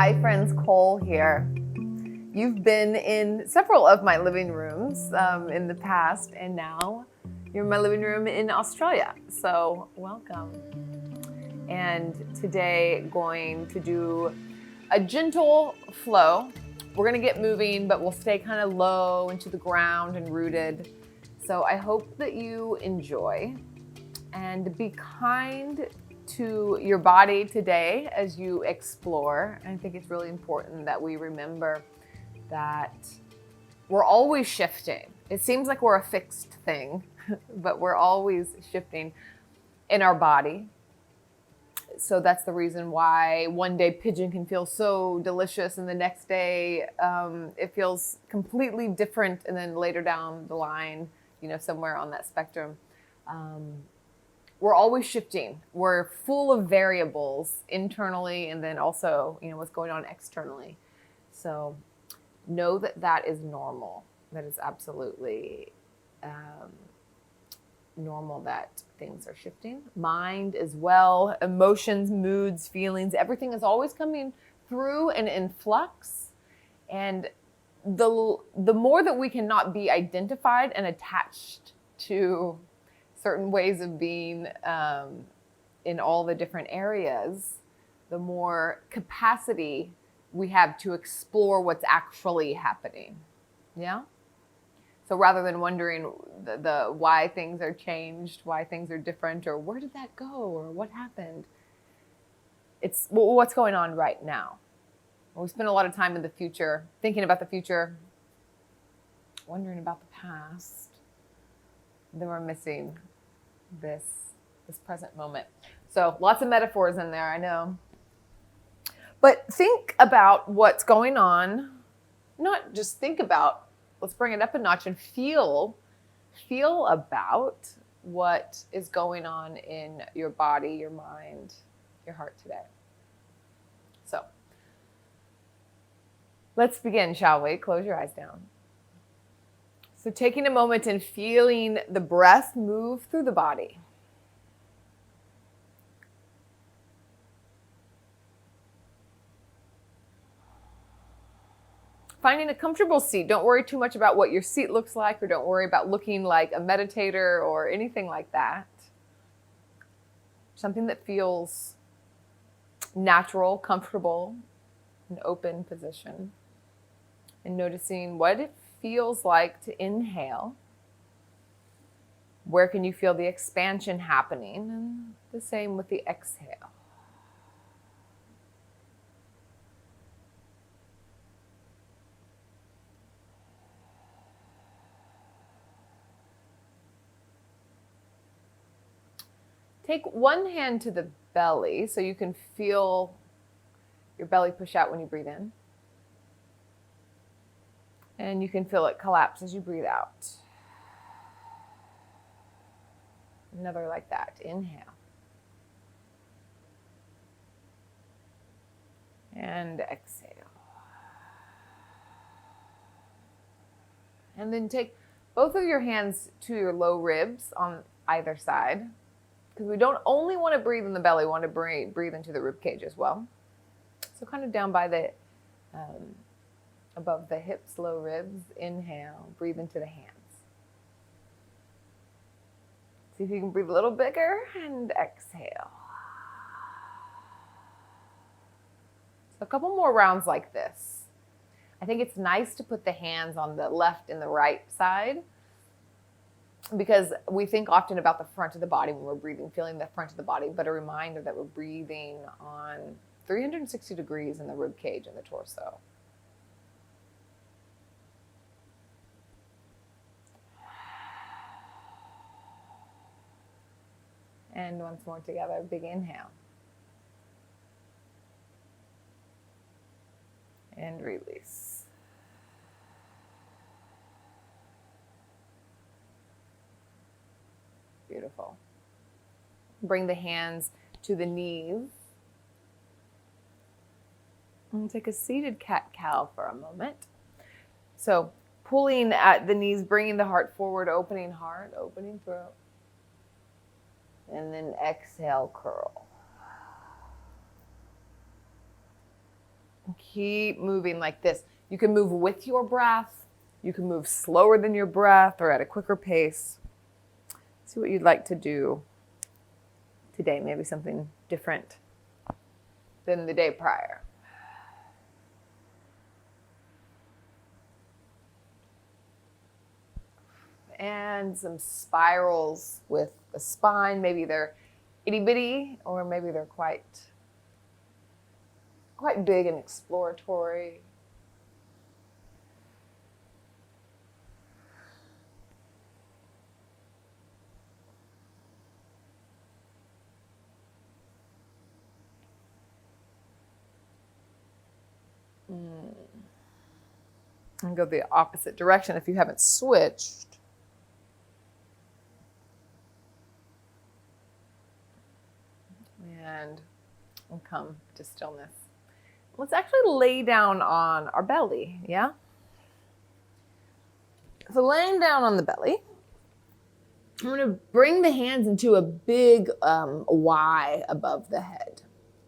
Hi friends, Cole here. You've been in several of my living rooms in the past, and now you're in my living room in Australia. So welcome. And today going to do a gentle flow. We're gonna get moving, but we'll stay kind of low into the ground and rooted. So I hope that you enjoy and be kind to your body today as you explore. I think it's really important that we remember that we're always shifting. It seems like we're a fixed thing, but we're always shifting in our body. So that's the reason why one day pigeon can feel so delicious and the next day it feels completely different, and then later down the line, somewhere on that spectrum, we're always shifting. We're full of variables internally, and then also, what's going on externally. So know that that is normal. That is absolutely normal that things are shifting. Mind as well, emotions, moods, feelings, everything is always coming through and in flux. And the more that we cannot be identified and attached to certain ways of being in all the different areas, the more capacity we have to explore what's actually happening. Yeah? So rather than wondering the why things are changed, why things are different, or where did that go, or what happened, it's what's going on right now. We spend a lot of time in the future, thinking about the future, wondering about the past. Then we're missing this present moment. So lots of metaphors in there, I know. But think about what's going on. Not just think about, let's bring it up a notch and feel about what is going on in your body, your mind, your heart today. So let's begin, shall we? Close your eyes down. So taking a moment and feeling the breath move through the body. Finding a comfortable seat. Don't worry too much about what your seat looks like, or don't worry about looking like a meditator or anything like that. Something that feels natural, comfortable, an open position. And noticing what it feels like to inhale. Where can you feel the expansion happening? And the same with the exhale. Take one hand to the belly so you can feel your belly push out when you breathe in. And you can feel it collapse as you breathe out. Another like that. Inhale. And exhale. And then take both of your hands to your low ribs on either side. Because we don't only want to breathe in the belly, we want to breathe into the rib cage as well. So kind of down by the, above the hips, low ribs. Inhale, breathe into the hands. See if you can breathe a little bigger, and exhale. So a couple more rounds like this. I think it's nice to put the hands on the left and the right side, because we think often about the front of the body when we're breathing, feeling the front of the body, but a reminder that we're breathing on 360 degrees in the rib cage and the torso. And once more together, big inhale. And release. Beautiful. Bring the hands to the knees. And take a seated cat-cow for a moment. So pulling at the knees, bringing the heart forward, opening heart, opening throat. And then exhale, curl. Keep moving like this. You can move with your breath. You can move slower than your breath or at a quicker pace. See what you'd like to do today. Maybe something different than the day prior. And some spirals with the spine. Maybe they're itty bitty, or maybe they're quite big and exploratory. And go the opposite direction if you haven't switched. And we'll come to stillness. Let's actually lay down on our belly, yeah? So laying down on the belly, I'm going to bring the hands into a big Y above the head.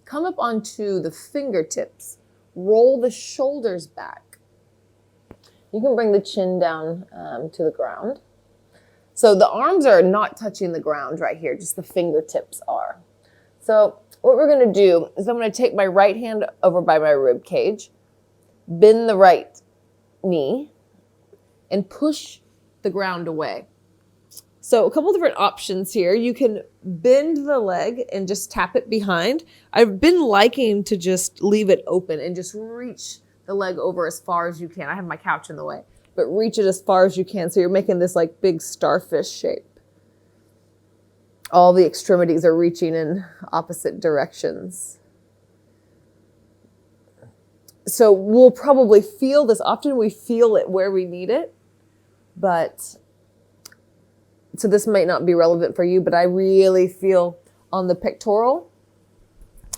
Come up onto the fingertips. Roll the shoulders back. You can bring the chin down to the ground. So the arms are not touching the ground right here, just the fingertips are. So what we're going to do is I'm going to take my right hand over by my rib cage, bend the right knee, and push the ground away. So a couple different options here. You can bend the leg and just tap it behind. I've been liking to just leave it open and just reach the leg over as far as you can. I have my couch in the way, but reach it as far as you can. So you're making this like big starfish shape. All the extremities are reaching in opposite directions. So we'll probably feel this. Often we feel it where we need it, but so this might not be relevant for you, but I really feel on the pectoral.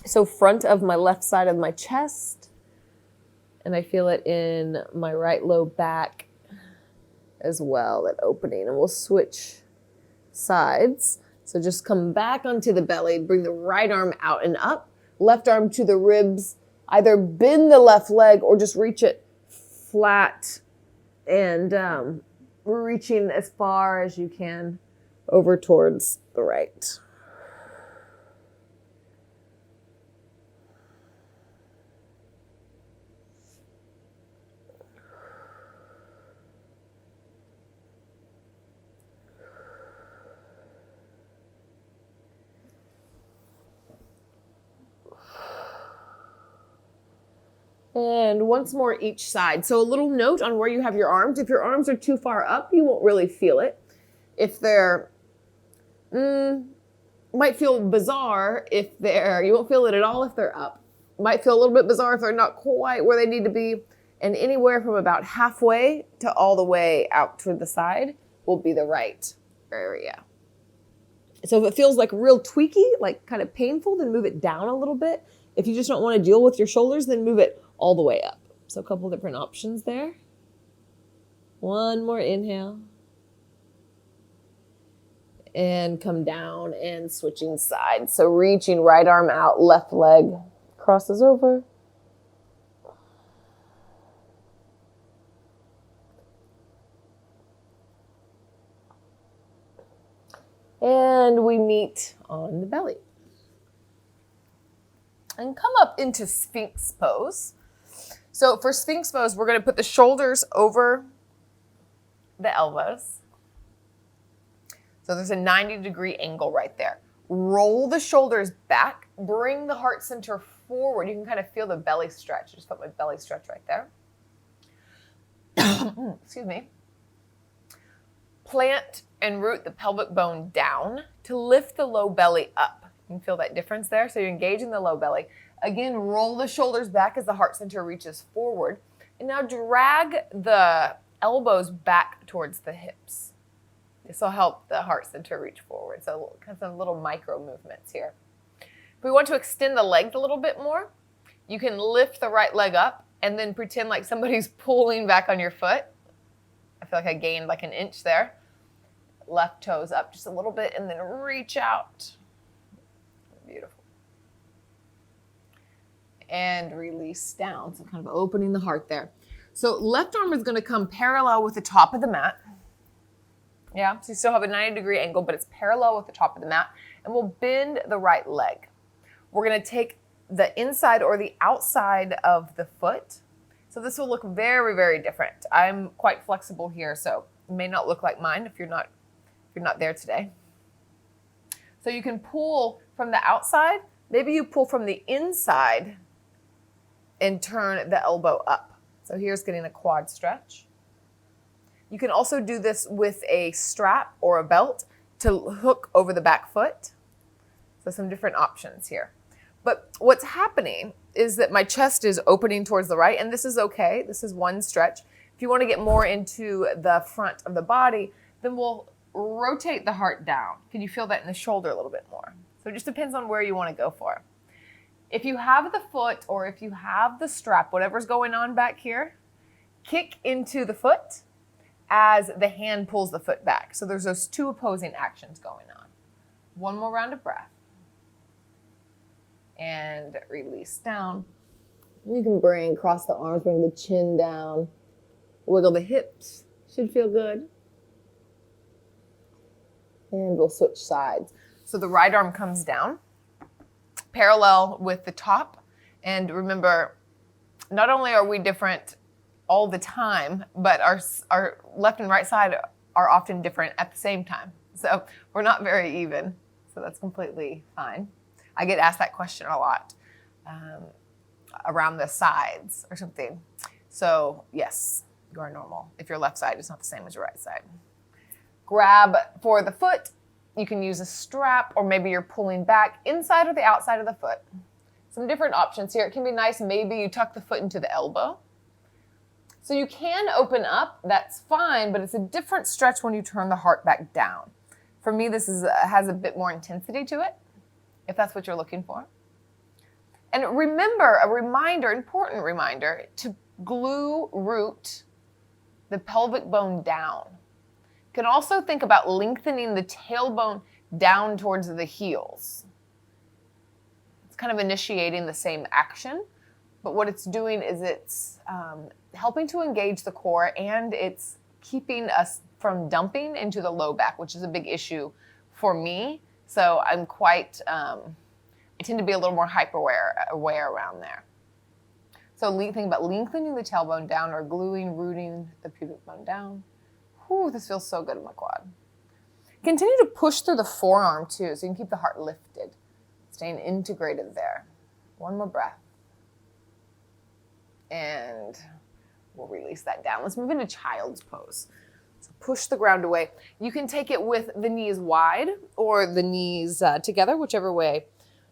So front of my left side of my chest, and I feel it in my right low back as well, that opening. And we'll switch sides. So just come back onto the belly, bring the right arm out and up, left arm to the ribs, either bend the left leg or just reach it flat and reaching as far as you can over towards the right. And once more each side. So a little note on where you have your arms. If your arms are too far up, you won't really feel it. If they're, might feel bizarre if they're, you won't feel it at all if they're up. Might feel a little bit bizarre if they're not quite where they need to be. And anywhere from about halfway to all the way out to the side will be the right area. So if it feels like real tweaky, like kind of painful, then move it down a little bit. If you just don't want to deal with your shoulders, then move it all the way up. So a couple different options there. One more inhale. And come down and switching sides. So reaching right arm out, left leg crosses over. And we meet on the belly. And come up into Sphinx pose. So for Sphinx pose, we're going to put the shoulders over the elbows. So there's a 90-degree angle right there. Roll the shoulders back. Bring the heart center forward. You can kind of feel the belly stretch. I just put my belly stretch right there. Excuse me. Plant and root the pelvic bone down to lift the low belly up. You can feel that difference there. So you're engaging the low belly. Again, roll the shoulders back as the heart center reaches forward. And now drag the elbows back towards the hips. This will help the heart center reach forward. So kind of little micro movements here. If we want to extend the legs a little bit more, you can lift the right leg up and then pretend like somebody's pulling back on your foot. I feel like I gained like an inch there. Left toes up just a little bit and then reach out. Beautiful. and release down. So kind of opening the heart there. So left arm is going to come parallel with the top of the mat. Yeah, so you still have a 90-degree angle, but it's parallel with the top of the mat. And we'll bend the right leg. We're going to take the inside or the outside of the foot. So this will look very, very different. I'm quite flexible here, so it may not look like mine if you're not there today. So you can pull from the outside. Maybe you pull from the inside and turn the elbow up. So here's getting a quad stretch. You can also do this with a strap or a belt to hook over the back foot. So some different options here. But what's happening is that my chest is opening towards the right, and this is okay. This is one stretch. If you want to get more into the front of the body, then we'll rotate the heart down. Can you feel that in the shoulder a little bit more? So it just depends on where you want to go for. If you have the foot or if you have the strap, whatever's going on back here, kick into the foot as the hand pulls the foot back. So there's those two opposing actions going on. One more round of breath. And release down. You can cross the arms, bring the chin down. Wiggle the hips. Should feel good. And we'll switch sides. So the right arm comes down, parallel with the top. And remember, not only are we different all the time, but our left and right side are often different at the same time. So we're not very even. So that's completely fine. I get asked that question a lot around the sides or something. So yes, you are normal. If your left side is not the same as your right side. Grab for the foot. You can use a strap, or maybe you're pulling back inside or the outside of the foot. Some different options here. It can be nice. Maybe you tuck the foot into the elbow. So you can open up. That's fine, but it's a different stretch when you turn the heart back down. For me, this has a bit more intensity to it, if that's what you're looking for. And remember, important reminder, to glue root the pelvic bone down. You can also think about lengthening the tailbone down towards the heels. It's kind of initiating the same action, but what it's doing is it's helping to engage the core, and it's keeping us from dumping into the low back, which is a big issue for me. So I'm I tend to be a little more aware around there. So think about lengthening the tailbone down or rooting the pubic bone down. Whew, this feels so good in my quad. Continue to push through the forearm too, so you can keep the heart lifted, staying integrated there. One more breath. And we'll release that down. Let's move into child's pose. So push the ground away. You can take it with the knees wide or the knees together, whichever way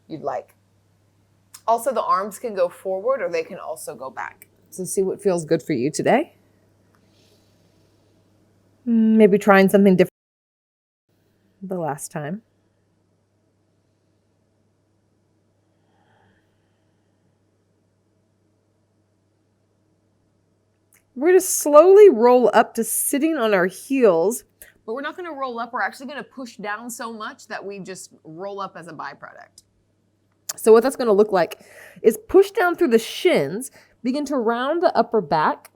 you'd like. Also, the arms can go forward or they can also go back. So see what feels good for you today. Maybe trying something different the last time. We're going to slowly roll up to sitting on our heels, but we're not going to roll up. We're actually going to push down so much that we just roll up as a byproduct. So what that's going to look like is push down through the shins, begin to round the upper back,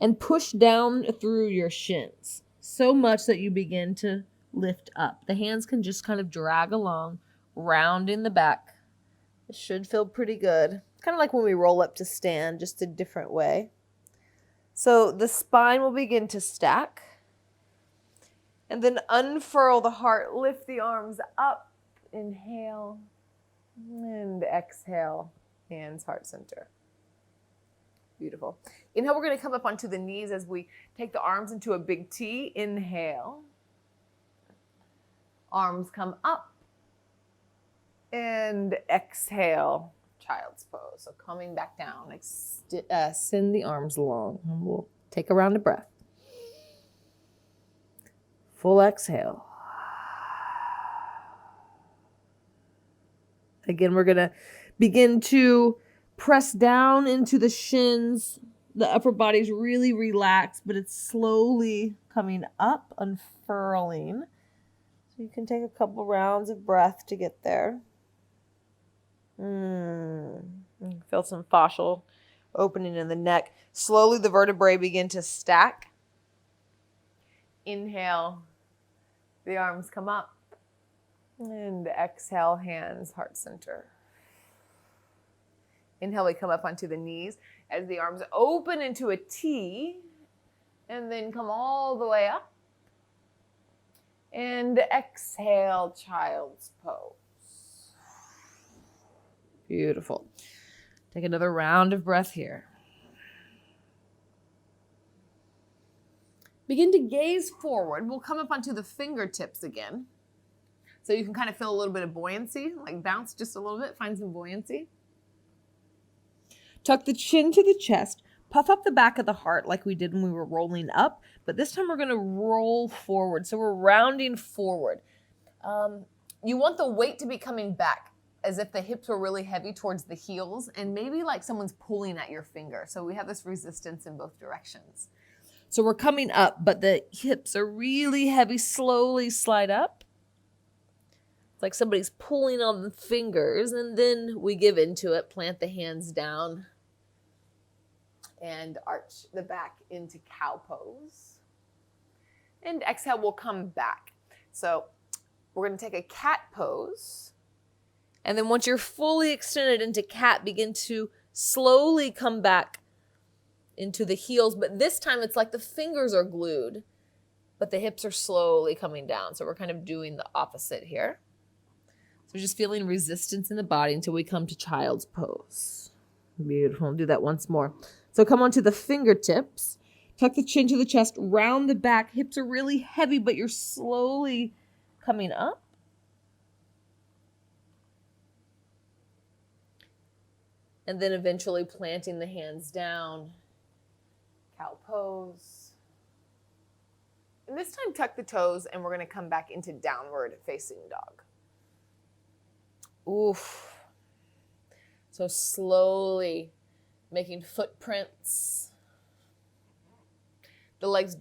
and push down through your shins so much that you begin to lift up. The hands can just kind of drag along, rounding the back. It should feel pretty good. Kind of like when we roll up to stand, just a different way. So the spine will begin to stack. And then unfurl the heart, lift the arms up, inhale, and exhale, hands, heart center. Beautiful. Inhale, we're going to come up onto the knees as we take the arms into a big T. Inhale. Arms come up. And exhale, child's pose. So coming back down, send the arms long. And we'll take a round of breath. Full exhale. Again, we're going to begin to press down into the shins. The upper body's really relaxed, but it's slowly coming up, unfurling. So you can take a couple rounds of breath to get there. Feel some fascial opening in the neck. Slowly the vertebrae begin to stack. Inhale, the arms come up. And exhale, hands, heart center. Inhale, we come up onto the knees as the arms open into a T and then come all the way up. And exhale, child's pose. Beautiful. Take another round of breath here. Begin to gaze forward. We'll come up onto the fingertips again. So you can kind of feel a little bit of buoyancy, like bounce just a little bit, find some buoyancy. Tuck the chin to the chest. Puff up the back of the heart like we did when we were rolling up, but this time we're going to roll forward. So we're rounding forward. You want the weight to be coming back as if the hips were really heavy towards the heels and maybe like someone's pulling at your finger. So we have this resistance in both directions. So we're coming up, but the hips are really heavy. Slowly slide up. It's like somebody's pulling on the fingers, and then we give into it. Plant the hands down and arch the back into cow pose. And exhale, we'll come back. So we're going to take a cat pose. And then once you're fully extended into cat, begin to slowly come back into the heels. But this time it's like the fingers are glued, but the hips are slowly coming down. So we're kind of doing the opposite here. So just feeling resistance in the body until we come to child's pose. Beautiful. Do that once more. So come onto the fingertips. Tuck the chin to the chest, round the back. Hips are really heavy, but you're slowly coming up. And then eventually planting the hands down. Cow pose. And this time tuck the toes, and we're going to come back into downward facing dog. Oof. So slowly making footprints. The legs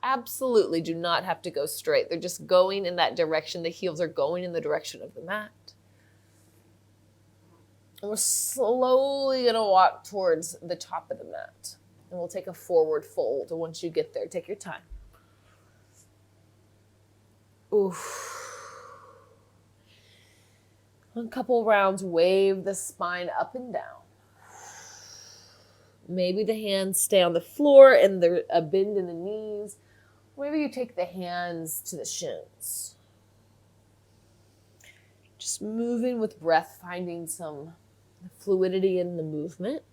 absolutely do not have to go straight. They're just going in that direction. The heels are going in the direction of the mat. And we're slowly going to walk towards the top of the mat. And we'll take a forward fold. And once you get there, take your time. Oof. A couple rounds, wave the spine up and down. Maybe the hands stay on the floor and there's a bend in the knees. Maybe you take the hands to the shins. Just moving with breath, finding some fluidity in the movement.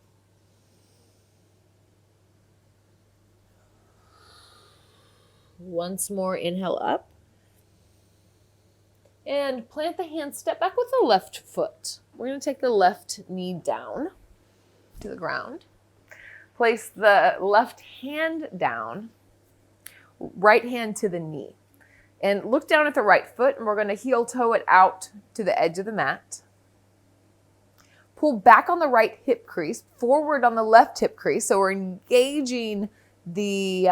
Once more, inhale up. And plant the hands, step back with the left foot. We're going to take the left knee down to the ground. Place the left hand down, right hand to the knee. And look down at the right foot, and we're going to heel toe it out to the edge of the mat. Pull back on the right hip crease, forward on the left hip crease. So we're engaging the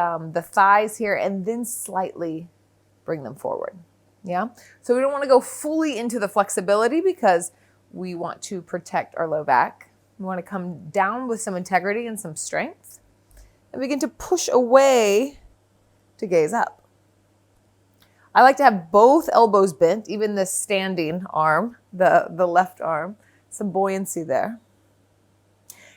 thighs here, and then slightly bring them forward. Yeah. So we don't want to go fully into the flexibility because we want to protect our low back. We want to come down with some integrity and some strength and begin to push away to gaze up. I like to have both elbows bent, even the standing arm, the left arm, some buoyancy there.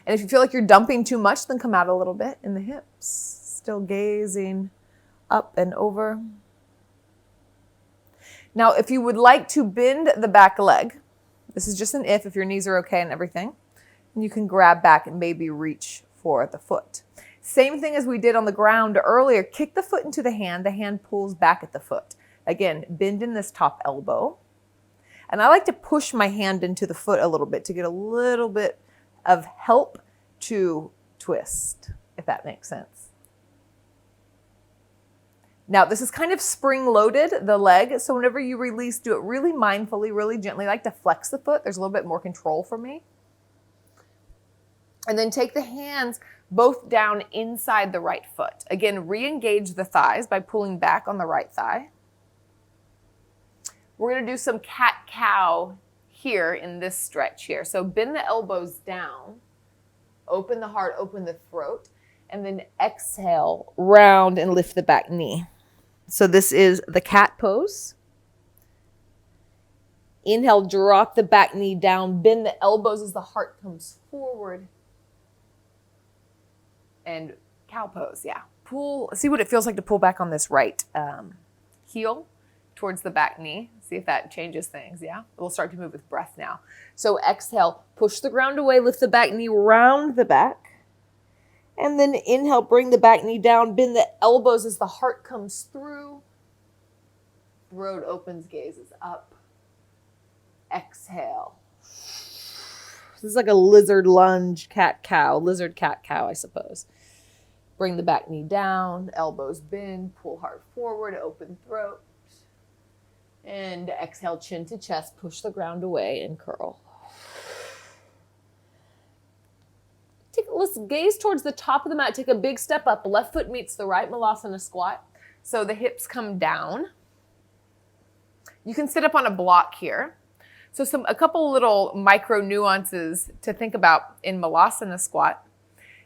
And if you feel like you're dumping too much, then come out a little bit in the hips, still gazing up and over. Now, if you would like to bend the back leg, this is just an if your knees are okay and everything, and you can grab back and maybe reach for the foot. Same thing as we did on the ground earlier. Kick the foot into the hand pulls back at the foot. Again, bend in this top elbow. And I like to push my hand into the foot a little bit to get a little bit of help to twist, if that makes sense. Now, this is kind of spring-loaded, the leg, so whenever you release, do it really mindfully, really gently. I like to flex the foot. There's a little bit more control for me. And then take the hands both down inside the right foot. Again, re-engage the thighs by pulling back on the right thigh. We're going to do some cat-cow here in this stretch here. So bend the elbows down, open the heart, open the throat, and then exhale, round and lift the back knee. So this is the cat pose. Inhale, drop the back knee down, bend the elbows as the heart comes forward. And cow pose, yeah. Pull, see what it feels like to pull back on this right heel towards the back knee. See if that changes things, yeah? We'll start to move with breath now. So exhale, push the ground away, lift the back knee, round the back. And then inhale, bring the back knee down, bend the elbows as the heart comes through. Throat opens, gazes up. Exhale. This is like a lizard lunge, cat-cow, lizard-cat-cow, I suppose. Bring the back knee down, elbows bend, pull heart forward, open throat. And exhale, chin to chest, push the ground away and curl. Let's gaze towards the top of the mat. Take a big step up. Left foot meets the right, Malasana squat. So the hips come down. You can sit up on a block here. So a couple little micro nuances to think about in Malasana squat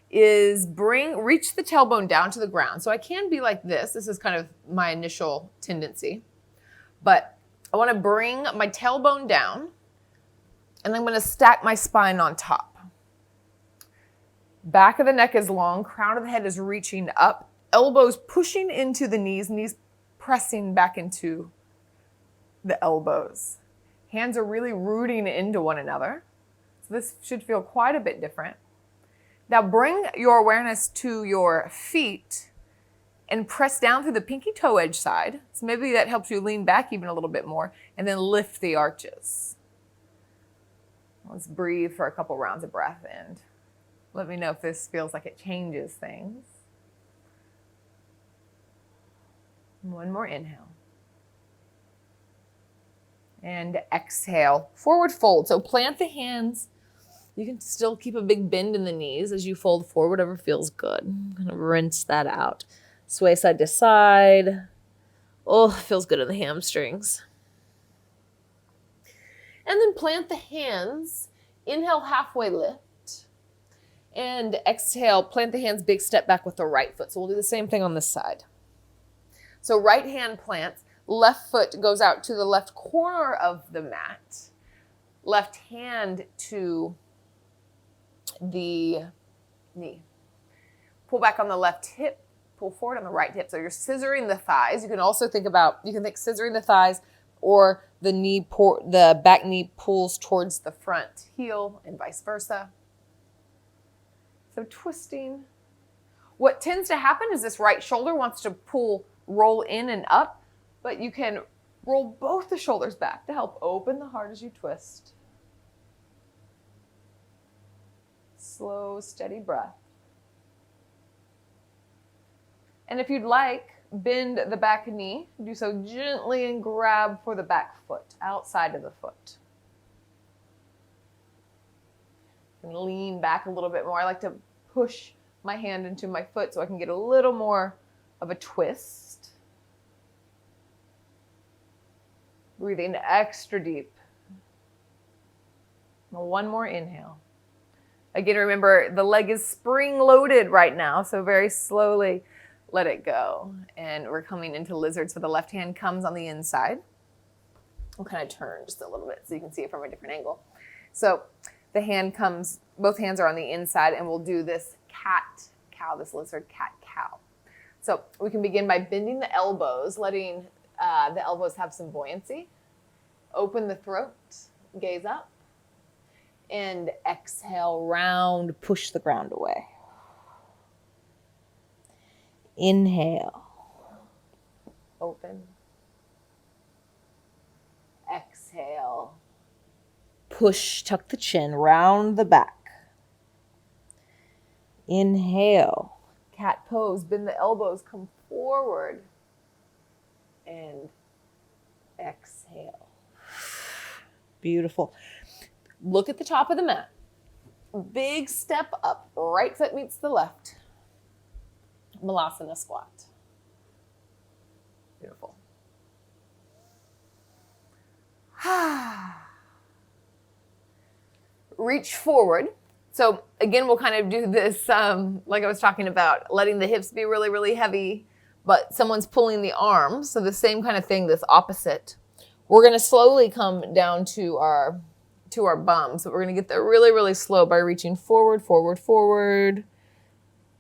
is reach the tailbone down to the ground. So I can be like this. This is kind of my initial tendency. But I want to bring my tailbone down, and I'm going to stack my spine on top. Back of the neck is long, crown of the head is reaching up, elbows pushing into the knees, knees pressing back into the elbows. Hands are really rooting into one another. So this should feel quite a bit different. Now bring your awareness to your feet and press down through the pinky toe edge side. So maybe that helps you lean back even a little bit more, and then lift the arches. Let's breathe for a couple rounds of breath and let me know if this feels like it changes things. One more inhale. And exhale, forward fold. So plant the hands. You can still keep a big bend in the knees as you fold forward, whatever feels good. Kind of rinse that out. Sway side to side. Oh, feels good in the hamstrings. And then plant the hands. Inhale, halfway lift. And exhale, plant the hands, big step back with the right foot. So we'll do the same thing on this side. So right hand plants, left foot goes out to the left corner of the mat. Left hand to the knee. Pull back on the left hip, pull forward on the right hip. So you're scissoring the thighs. You can also think scissoring the thighs, or the back knee pulls towards the front heel and vice versa. So twisting. What tends to happen is this right shoulder wants to roll in and up, but you can roll both the shoulders back to help open the heart as you twist. Slow, steady breath. And if you'd like, bend the back knee. Do so gently and grab for the back foot, outside of the foot. And lean back a little bit more. I like to push my hand into my foot so I can get a little more of a twist. Breathing extra deep. One more inhale. Again, remember the leg is spring loaded right now, so very slowly let it go. And we're coming into lizard, so the left hand comes on the inside. We'll kind of turn just a little bit so you can see it from a different angle. So the hand comes, both hands are on the inside, and we'll do this cat-cow, this lizard cat-cow. So we can begin by bending the elbows, letting the elbows have some buoyancy. Open the throat, gaze up, and exhale, round, push the ground away. Inhale, open. Exhale. Push, tuck the chin, round the back. Inhale, cat pose, bend the elbows, come forward. And exhale. Beautiful. Look at the top of the mat. Big step up, right foot meets the left. Malasana squat. Beautiful. reach forward. So again, we'll kind of do this, like I was talking about, letting the hips be really, really heavy, but someone's pulling the arms. So the same kind of thing, this opposite. We're going to slowly come down to our bums, but we're going to get there really, really slow by reaching forward, forward, forward.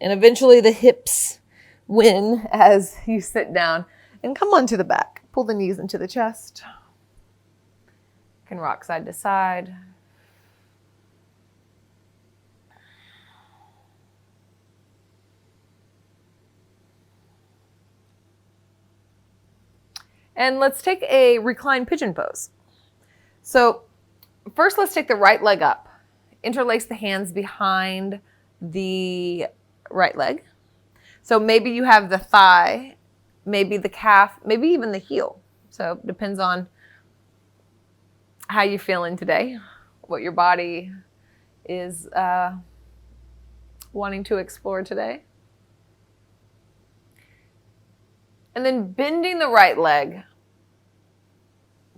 And eventually the hips win as you sit down and come onto the back. Pull the knees into the chest. You can rock side to side. And let's take a reclined pigeon pose. So first, let's take the right leg up. Interlace the hands behind the right leg. So maybe you have the thigh, maybe the calf, maybe even the heel. So it depends on how you're feeling today, what your body is wanting to explore today. And then bending the right leg,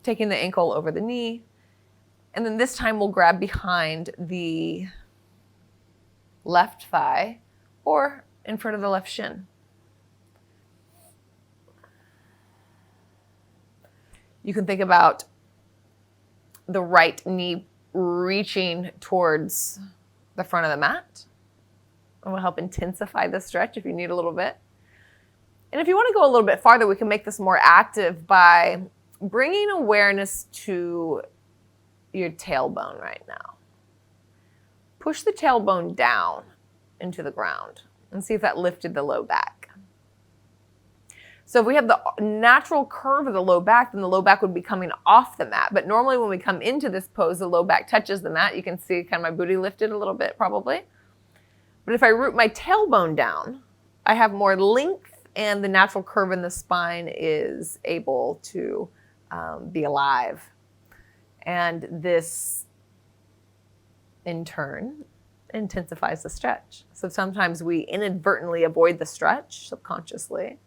taking the ankle over the knee. And then this time we'll grab behind the left thigh or in front of the left shin. You can think about the right knee reaching towards the front of the mat. It will help intensify the stretch if you need a little bit. And if you want to go a little bit farther, we can make this more active by bringing awareness to your tailbone right now. Push the tailbone down into the ground and see if that lifted the low back. So if we have the natural curve of the low back, then the low back would be coming off the mat. But normally when we come into this pose, the low back touches the mat. You can see kind of my booty lifted a little bit probably. But if I root my tailbone down, I have more length and the natural curve in the spine is able to be alive. And this, in turn, intensifies the stretch. So sometimes we inadvertently avoid the stretch subconsciously.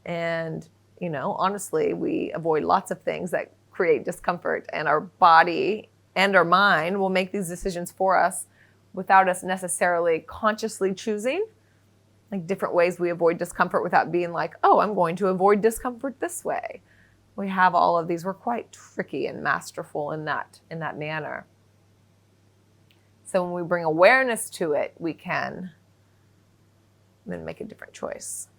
And, you know, honestly, we avoid lots of things that create discomfort, and our body and our mind will make these decisions for us without us necessarily consciously choosing. Like different ways we avoid discomfort without being like, oh, I'm going to avoid discomfort this way. We have all of these. We're quite tricky and masterful in that manner. So when we bring awareness to it, we can then make a different choice.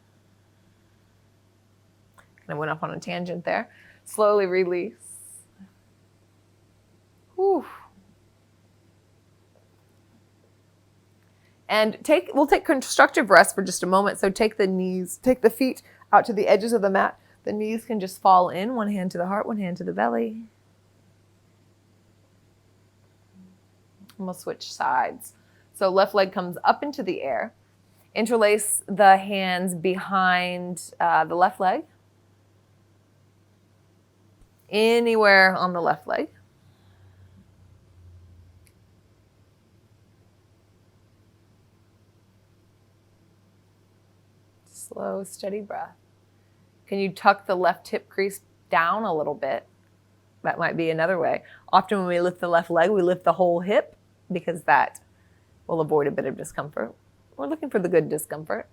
And I went off on a tangent there. Slowly release. Whew. And we'll take constructive rest for just a moment. So take the feet out to the edges of the mat. The knees can just fall in, one hand to the heart, one hand to the belly. And we'll switch sides. So left leg comes up into the air. Interlace the hands behind the left leg. Anywhere on the left leg. Slow, steady breath. Can you tuck the left hip crease down a little bit? That might be another way. Often when we lift the left leg, we lift the whole hip because that will avoid a bit of discomfort. We're looking for the good discomfort.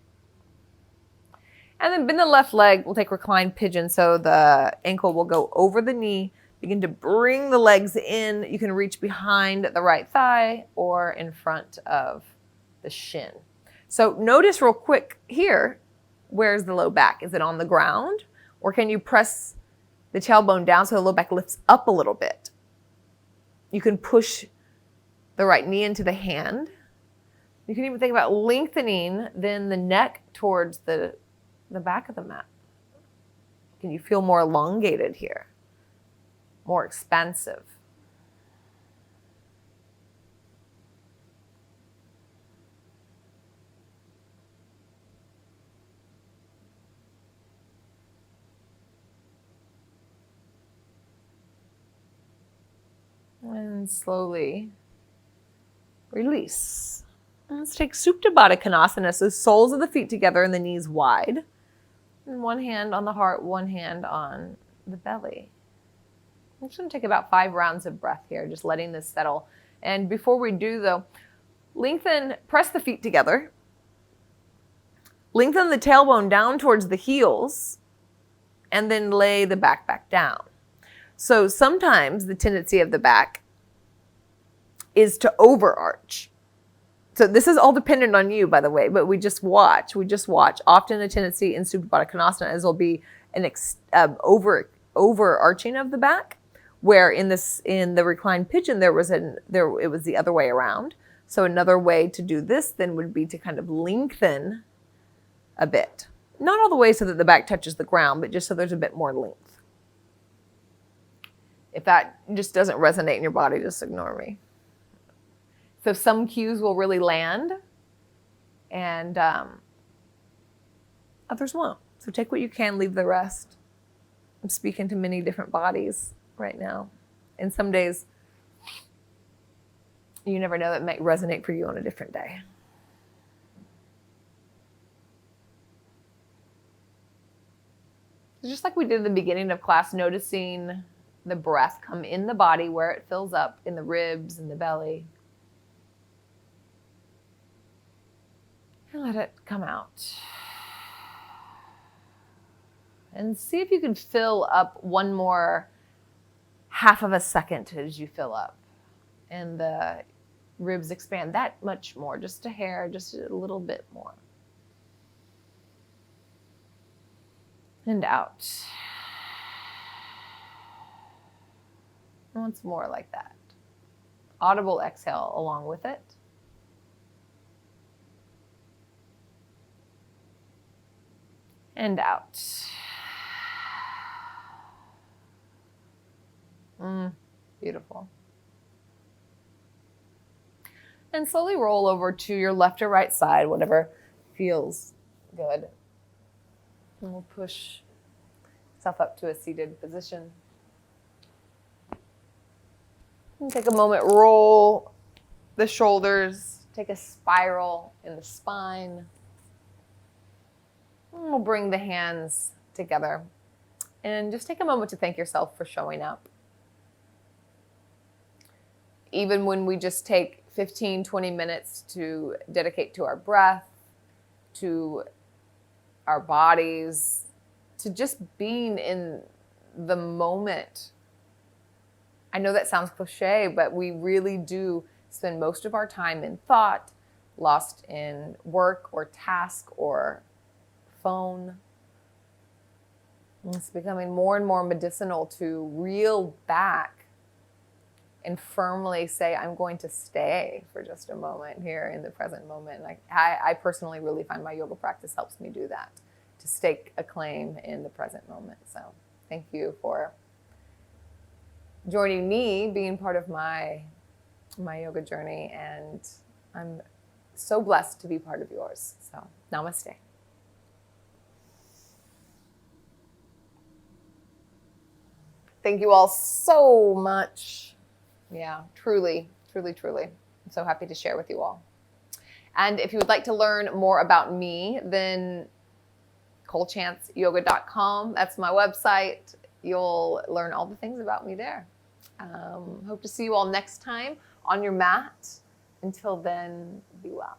And then bend the left leg. We'll take reclined pigeon. So the ankle will go over the knee. Begin to bring the legs in. You can reach behind the right thigh or in front of the shin. So notice real quick here, where's the low back? Is it on the ground? Or can you press the tailbone down so the low back lifts up a little bit? You can push the right knee into the hand. You can even think about lengthening then the neck towards the back of the mat. Can you feel more elongated here? More expansive? And slowly release. And let's take Supta Baddha Konasana. So soles of the feet together and the knees wide. And one hand on the heart, one hand on the belly. I'm just going to take about 5 rounds of breath here, just letting this settle. And before we do, though, press the feet together. Lengthen the tailbone down towards the heels, and then lay the back down. So sometimes the tendency of the back is to overarch. So this is all dependent on you, by the way, but we just watch. Often the tendency in Supta Baddha Konasana is there'll be an overarching of the back, where in the reclined pigeon it was the other way around. So another way to do this then would be to kind of lengthen a bit. Not all the way so that the back touches the ground, but just so there's a bit more length. If that just doesn't resonate in your body, just ignore me. So some cues will really land, and others won't. So take what you can, leave the rest. I'm speaking to many different bodies right now. And some days, you never know, that might resonate for you on a different day. Just like we did at the beginning of class, noticing the breath come in the body where it fills up in the ribs and the belly. And let it come out. And see if you can fill up one more half of a second as you fill up. And the ribs expand that much more, just a hair, just a little bit more. And out. Once more like that. Audible exhale along with it. And out. Beautiful. And slowly roll over to your left or right side, whatever feels good. And we'll push yourself up to a seated position. And take a moment, roll the shoulders, take a spiral in the spine. And we'll bring the hands together. And just take a moment to thank yourself for showing up. Even when we just take 15, 20 minutes to dedicate to our breath, to our bodies, to just being in the moment. I know that sounds cliche, but we really do spend most of our time in thought, lost in work or task or phone. It's becoming more and more medicinal to reel back and firmly say, I'm going to stay for just a moment here in the present moment. Like I personally really find my yoga practice helps me do that, to stake a claim in the present moment. So thank you for joining me, being part of my yoga journey, and I'm so blessed to be part of yours. So namaste. Thank you all so much. Yeah, truly, truly, truly. I'm so happy to share with you all. And if you would like to learn more about me, then colchanceyoga.com. That's my website. You'll learn all the things about me there. Hope to see you all next time on your mat. Until then, be well.